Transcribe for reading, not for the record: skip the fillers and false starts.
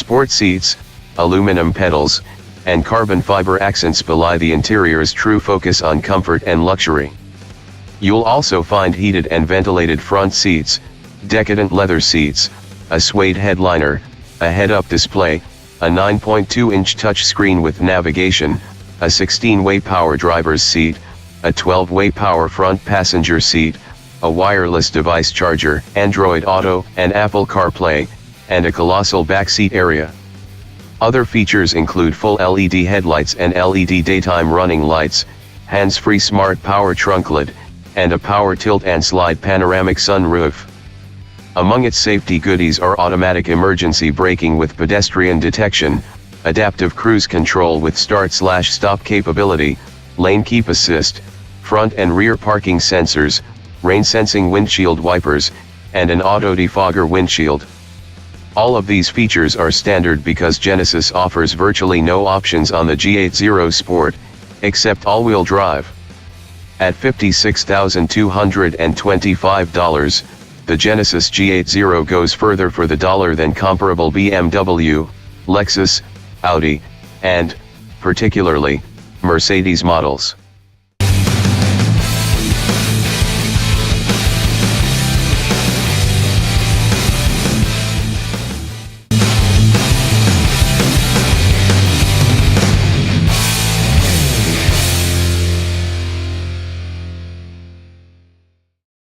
Sport seats, aluminum pedals, and carbon fiber accents belie the interior's true focus on comfort and luxury. You'll also find heated and ventilated front seats, decadent leather seats, a suede headliner, a head-up display, a 9.2-inch touchscreen with navigation, a 16-way power driver's seat, a 12-way power front passenger seat, a wireless device charger, Android Auto and Apple CarPlay, and a colossal backseat area. Other features include full LED headlights and LED daytime running lights, hands-free smart power trunklid, and a power tilt and slide panoramic sunroof. Among its safety goodies are automatic emergency braking with pedestrian detection, adaptive cruise control with start/stop capability, lane keep assist, front and rear parking sensors, rain-sensing windshield wipers, and an auto-defogger windshield. All of these features are standard because Genesis offers virtually no options on the G80 Sport, except all-wheel drive. At $56,225, the Genesis G80 goes further for the dollar than comparable BMW, Lexus, Audi, and, particularly, Mercedes models.